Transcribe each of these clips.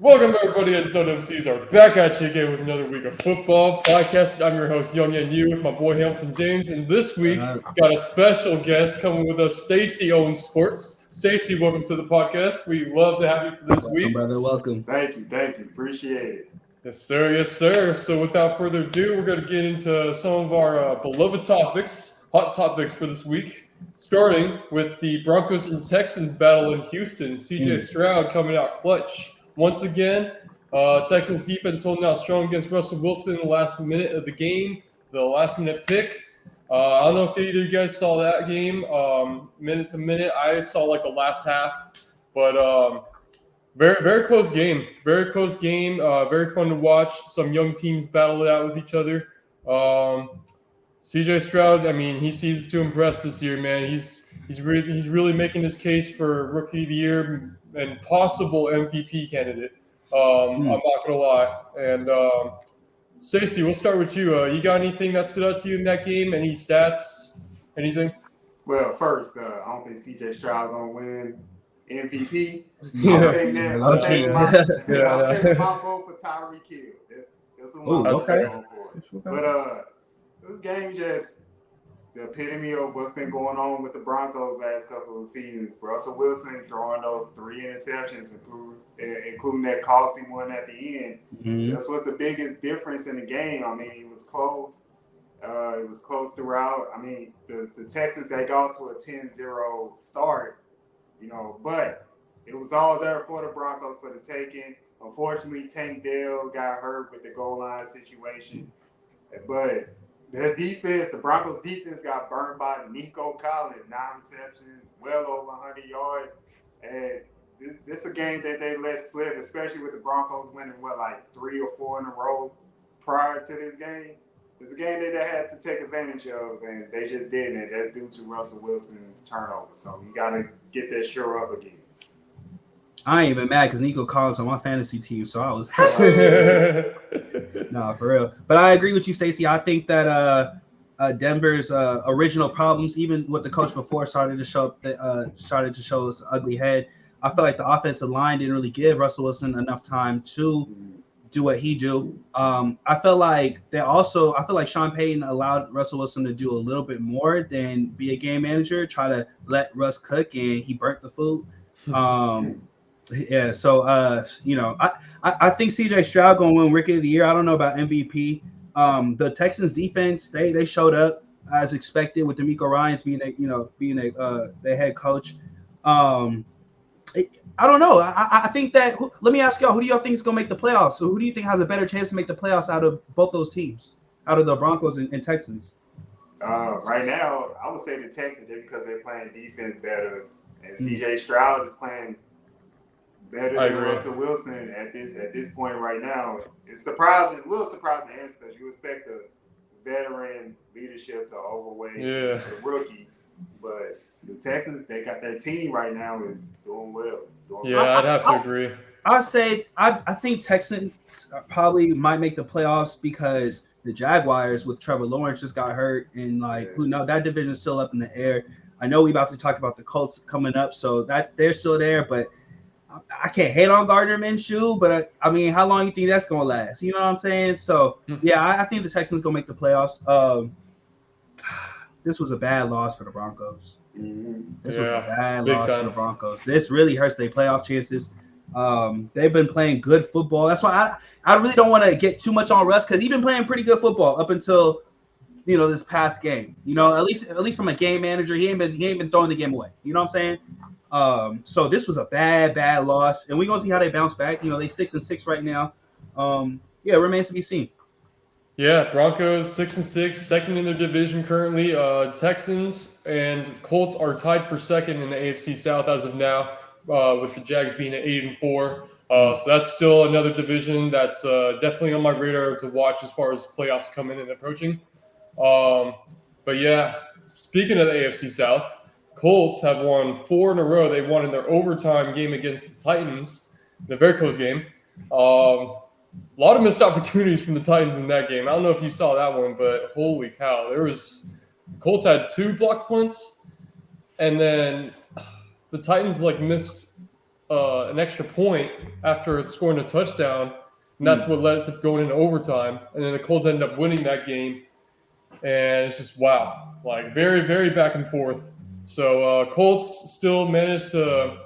Welcome everybody, and Emcees are back at you again with another week of football podcast. I'm your host, Young and You, with my boy Hamilton James, and this week got a special guest coming with us, Stacy owns Sports. Stacy, welcome to the podcast. We love to have you for this week. Brother, welcome. Thank you, appreciate it. Yes, sir. Yes, sir. So without further ado, we're going to get into some of our beloved topics, hot topics for this week, starting with the Broncos and Texans battle in Houston. CJ Stroud coming out clutch. Once again, Texans defense holding out strong against Russell Wilson in the last minute of the game, the last-minute pick. I don't know if either of you guys saw that game, minute to minute. I saw like the last half, but very, very close game. Very close game. Very fun to watch. Some young teams battle it out with each other. CJ Stroud, I mean, he seems to impress this year, man. He's really making his case for Rookie of the Year and possible MVP candidate. I'm not gonna lie. And Stacey, we'll start with you. You got anything that stood out to you in that game? Any stats? Anything? Well, first, I don't think CJ Stroud gonna win MVP. Yeah. I'm saving my vote for Tyreek Hill. That's what I'm going for. But this game just the epitome of what's been going on with the Broncos last couple of seasons. Russell Wilson throwing those 3 interceptions, including that costly one at the end. Mm-hmm. That's what's the biggest difference in the game. I mean, it was close. It was close throughout. I mean, the Texans, they got to a 10-0 start, but it was all there for the Broncos for the taking. Unfortunately, Tank Dell got hurt with the goal line situation. But their defense, the Broncos defense, got burned by Nico Collins, 9 receptions, well over 100 yards. And this is a game that they let slip, especially with the Broncos winning, 3 or 4 in a row prior to this game. It's a game that they had to take advantage of, and they just didn't. And that's due to Russell Wilson's turnover. So you got to get that shore up again. I ain't even mad because Nico Collins on my fantasy team, so I was nah, for real. But I agree with you, Stacey. I think that Denver's original problems, even with the coach before, started to show its ugly head. I feel like the offensive line didn't really give Russell Wilson enough time to do what he do. I feel like Sean Payton allowed Russell Wilson to do a little bit more than be a game manager, try to let Russ cook, and he burnt the food. Yeah, so I think CJ Stroud gonna win Rookie of the Year. I don't know about MVP. The Texans defense, they showed up as expected with DeMeco Ryans being the head coach. I don't know. I think that. Let me ask y'all, who do y'all think is gonna make the playoffs? So who do you think has a better chance to make the playoffs out of both those teams, out of the Broncos and Texans? Right now, I would say the Texans just because they're playing defense better, and CJ Stroud is playing better than Russell Wilson at this point right now. It's a little surprising answer because you expect the veteran leadership to overweigh the rookie. But the Texans, they got their team right now is doing well. I'd have to agree. I think Texans probably might make the playoffs because the Jaguars with Trevor Lawrence just got hurt, and who knows, that division is still up in the air. I know we about to talk about the Colts coming up, so that they're still there, but I can't hate on Gardner Minshew, but I mean, how long you think that's gonna last? You know what I'm saying? So yeah, I think the Texans gonna make the playoffs. This was a bad loss for the Broncos. This was a bad loss for the Broncos. This really hurts their playoff chances. They've been playing good football. That's why I really don't want to get too much on Russ because he's been playing pretty good football up until this past game. At least from a game manager, he ain't been throwing the game away. You know what I'm saying? So this was a bad loss, and we're gonna see how they bounce back. They 6-6 right now. It remains to be seen. Yeah, Broncos 6-6, second in their division currently. Texans and Colts are tied for second in the AFC South as of now, with the Jags being at 8-4. So that's still another division that's definitely on my radar to watch as far as playoffs coming and approaching. But yeah, speaking of the AFC South, Colts have won 4 in a row. They won in their overtime game against the Titans, in a very close game. A lot of missed opportunities from the Titans in that game. I don't know if you saw that one, but holy cow. Colts had 2 blocked punts, and then the Titans missed an extra point after scoring a touchdown, and that's what led it to going into overtime. And then the Colts ended up winning that game, and it's just wow, like very, very back and forth. So Colts still managed to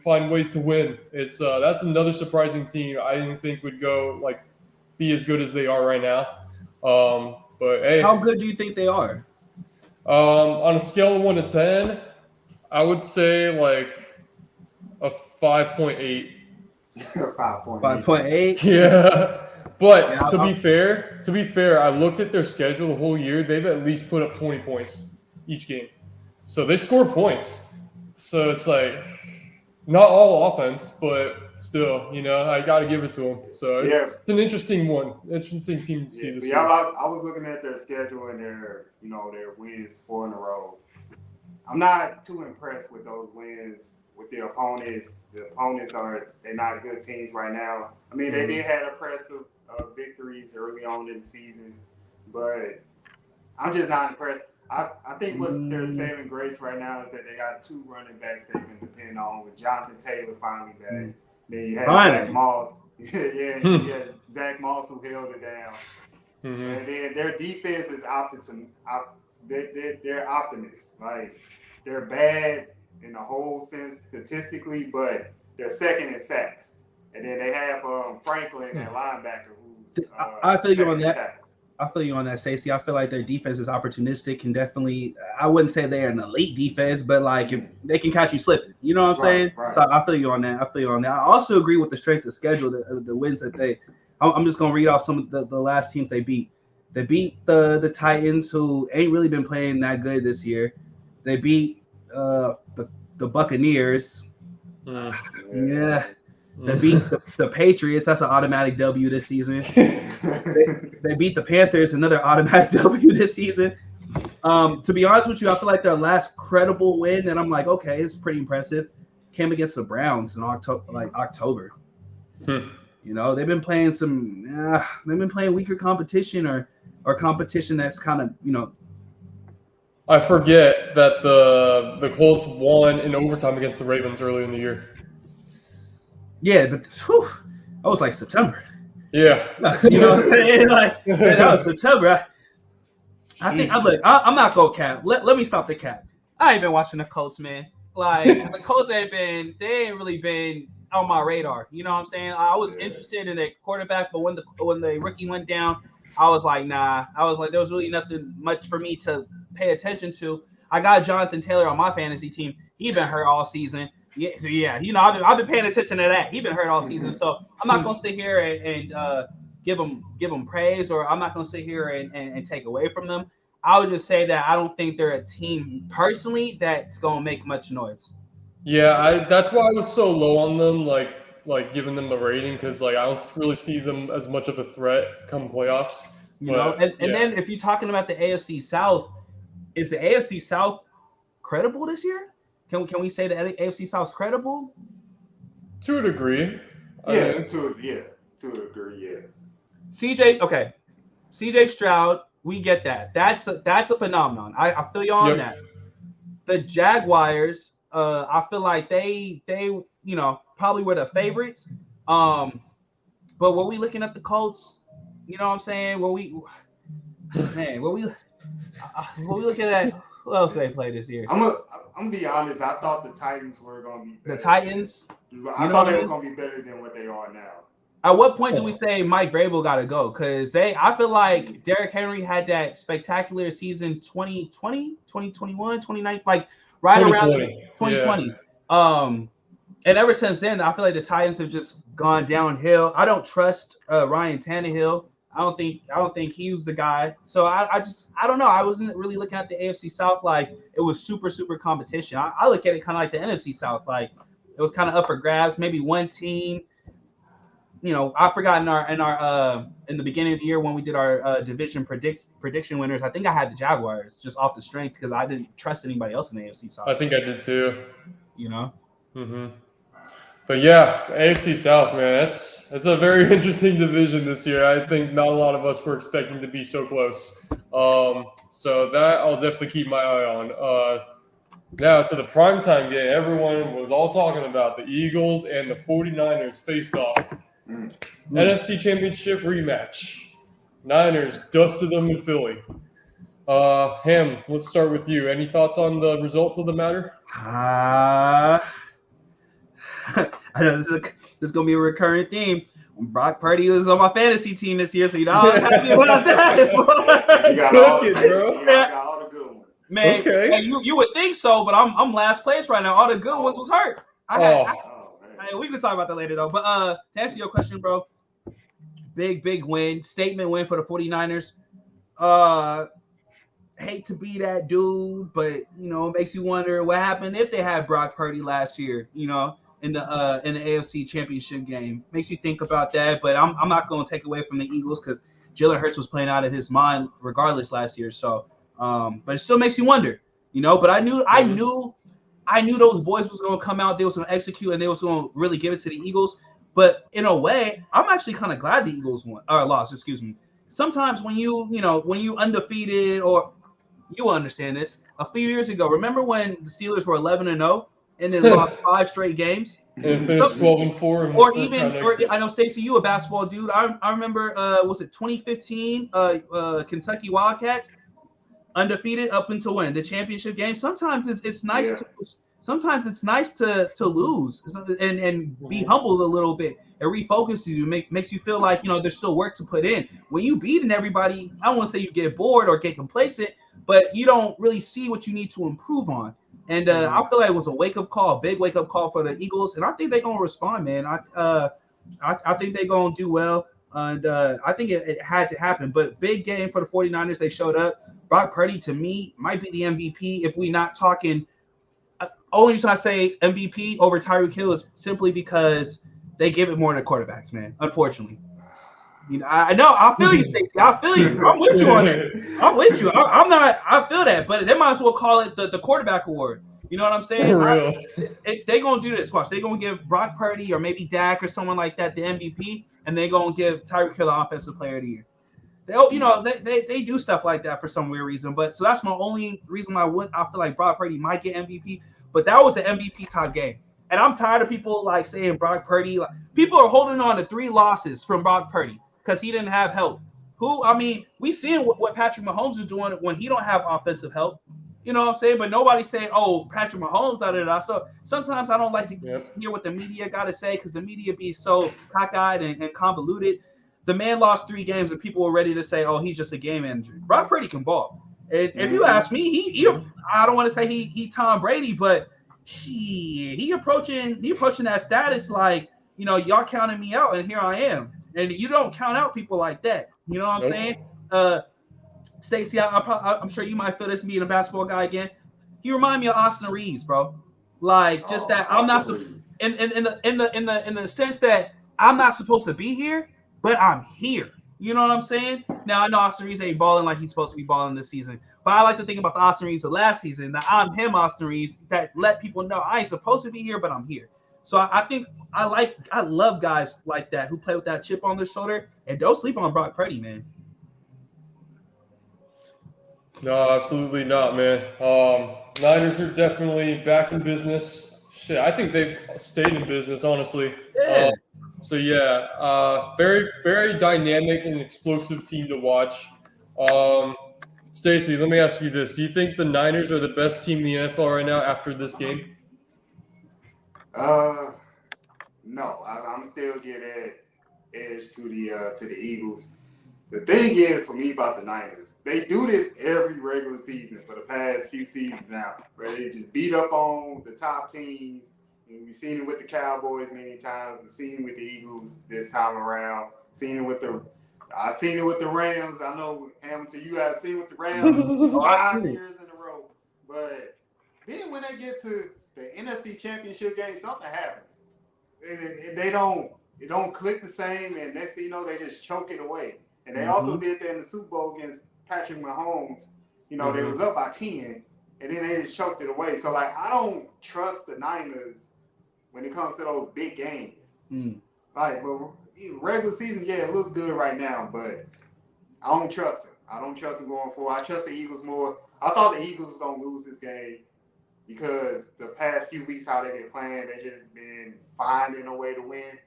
find ways to win. It's that's another surprising team I didn't think would be as good as they are right now. But hey, how good do you think they are? On a scale of 1 to 10, I would say like a 5.8. 5.8. Yeah. But to be fair, I looked at their schedule the whole year. They've at least put up 20 points each game. So they score points. So it's like not all offense, but still, I got to give it to them. So it's an interesting team to see this year. I was looking at their schedule and their wins 4 in a row. I'm not too impressed with those wins with the opponents. The opponents they're not good teams right now. I mean, they did have impressive victories early on in the season, but I'm just not impressed. I think what's their saving grace right now is that they got 2 running backs they can depend on, with Jonathan Taylor finally back. Then you have Zach Moss. You have Zach Moss who held it down. And then their defense is they're optimists. Like, they're bad in the whole sense statistically, but they're second in sacks. And then they have Franklin, that linebacker, who's I feel you on that. Sacks. I feel you on that, Stacey. I feel like their defense is opportunistic and definitely, I wouldn't say they're an elite defense, but like if they can catch you slipping, you know what I'm saying? Right. So I feel you on that. I also agree with the strength of schedule, the wins that I'm just going to read off some of the last teams they beat. They beat the Titans, who ain't really been playing that good this year. They beat the Buccaneers. Yeah. They beat the Patriots. That's an automatic W this season. They beat the Panthers. Another automatic W this season. To be honest with you, I feel like their last credible win, and I'm like, okay, it's pretty impressive, came against the Browns in October. They've been playing weaker competition or competition that's kind of, I forget that the Colts won in overtime against the Ravens early in the year. Yeah, but that was like September. Yeah. You know what I'm saying? That was September. I think I'm not going cap. Let me stop the cap. I ain't been watching the Colts, man. Like, the Colts ain't really been on my radar. You know what I'm saying? I was interested in their quarterback, but when the rookie went down, I was like, nah. I was like, there was really nothing much for me to pay attention to. I got Jonathan Taylor on my fantasy team. He's been hurt all season. I've been paying attention to that. He's been hurt all season, so I'm not gonna sit here and give him praise, or I'm not gonna sit here and take away from them. I would just say that I don't think they're a team personally that's gonna make much noise. Yeah, that's why I was so low on them, like giving them a rating, because I don't really see them as much of a threat come playoffs. Then if you're talking about the AFC South, is the AFC South credible this year? Can we say the AFC South's credible? To a degree. To a degree, yeah. CJ Stroud, we get that. That's a phenomenon. I feel you on that. The Jaguars, I feel like they probably were the favorites. But were we looking at the Colts? You know what I'm saying? Were we looking at who else they play this year? I'm gonna be honest. I thought the Titans were gonna be better. The Titans. I thought they were gonna be better than what they are now. At what point do we say Mike Vrabel got to go? Because I feel like Derrick Henry had that spectacular season 2020, 2021, 2019, like right around 2020. Yeah. And ever since then, I feel like the Titans have just gone downhill. I don't trust Ryan Tannehill. I don't think he was the guy. So I don't know. I wasn't really looking at the AFC South like it was super, super competition. I look at it kind of like the NFC South. Like it was kind of up for grabs. Maybe one team. I forgot in the beginning of the year when we did our division prediction winners, I think I had the Jaguars just off the strength because I didn't trust anybody else in the AFC South. I think I did too. Mm-hmm. But yeah, AFC South, man, that's a very interesting division this year. I think not a lot of us were expecting to be so close. So that I'll definitely keep my eye on. Now to the primetime game, everyone was all talking about the Eagles and the 49ers faced off. NFC Championship rematch. Niners dusted them in Philly. Ham, let's start with you. Any thoughts on the results of the matter? I know this is going to be a recurring theme. Brock Purdy was on my fantasy team this year, so I'm happy about that. You got all the good ones. Man, okay. Hey, you would think so, but I'm last place right now. All the good ones was hurt. We can talk about that later, though. But to answer your question, bro, big win, statement win for the 49ers. Hate to be that dude, but it makes you wonder what happened if they had Brock Purdy last year, in the AFC Championship game. Makes you think about that, but I'm not going to take away from the Eagles because Jalen Hurts was playing out of his mind regardless last year. So, but it still makes you wonder, But I knew those boys was going to come out, they was going to execute, and they was going to really give it to the Eagles. But in a way, I'm actually kind of glad the Eagles lost. Excuse me. Sometimes when you undefeated, or you will understand this. A few years ago, remember when the Steelers were 11-0 and then lost 5 straight games? And finished 12-4. Or I know, Stacey, you a basketball dude. I remember, was it 2015? Kentucky Wildcats undefeated up until when the championship game. Sometimes it's nice to. Sometimes it's nice to lose and be humbled a little bit. It refocuses you, makes you feel like there's still work to put in. When you beating everybody, I don't want to say you get bored or get complacent, but you don't really see what you need to improve on. And I feel like it was a big wake up call for the Eagles, and I think they're gonna respond, man. I think they're gonna do well, and I think it had to happen. But big game for the 49ers. They showed up. Brock Purdy, to me, might be the MVP if we not talking. Only reason I say MVP over Tyreek Hill is simply because they give it more to quarterbacks, man. Unfortunately, I know. I feel you, Stacey. I feel you. I'm with you on it. I'm with you. I'm not. I feel that, but they might as well call it the quarterback award. You know what I'm saying? For real. They gonna do this. Watch. They gonna give Brock Purdy or maybe Dak or someone like that the MVP, and they gonna give Tyreek Hill the Offensive Player of the Year. They do stuff like that for some weird reason. But so that's my only reason why I feel like Brock Purdy might get MVP. But that was an MVP type game. And I'm tired of people like saying Brock Purdy. Like, people are holding on to 3 losses from Brock Purdy because he didn't have help. We seeing what Patrick Mahomes is doing when he don't have offensive help. You know what I'm saying? But nobody's saying, oh, Patrick Mahomes, da-da-da. So sometimes I don't like to hear what the media got to say because the media be so cockeyed and convoluted. The man lost 3 games and people were ready to say, oh, he's just a game manager. Brock Purdy can ball. And if you ask me, he I don't want to say he Tom Brady, but he approaching that status like, y'all counting me out and here I am. And you don't count out people like that. You know what I'm saying? Stacey, I'm sure you might feel this being a basketball guy again. He remind me of Austin Reeves, bro. Like just that I'm not in the sense that I'm not supposed to be here, but I'm here. You know what I'm saying? Now, I know Austin Reeves ain't balling like he's supposed to be balling this season, but I like to think about the Austin Reeves of last season, the I'm him Austin Reeves that let people know I ain't supposed to be here, but I'm here. So I think I love guys like that who play with that chip on their shoulder, and don't sleep on Brock Purdy, man. No, absolutely not, man. Niners are definitely back in business. Shit, I think they've stayed in business, honestly. Yeah. Very, very dynamic and explosive team to watch. Stacey, let me ask you this. Do you think the Niners are the best team in the NFL right now after this game? No. I'm still giving that edge to the Eagles. The thing is, for me, about the Niners, they do this every regular season for the past few seasons now, where they just beat up on the top teams. We've seen it with the Cowboys many times. We've seen it with the Eagles this time around. I've seen it with the Rams. I know, Hamilton, you guys seen it with the Rams 5 years in a row. But then when they get to the NFC Championship game, something happens. And it don't click the same, and next thing you know, they just choke it away. And they also did that in the Super Bowl against Patrick Mahomes. They was up by 10, and then they just choked it away. So, I don't trust the Niners when it comes to those big games. But regular season, it looks good right now, but I don't trust them. I don't trust them going forward. I trust the Eagles more. I thought the Eagles was going to lose this game. because the past few weeks how they've been playing, they just been finding a way to win.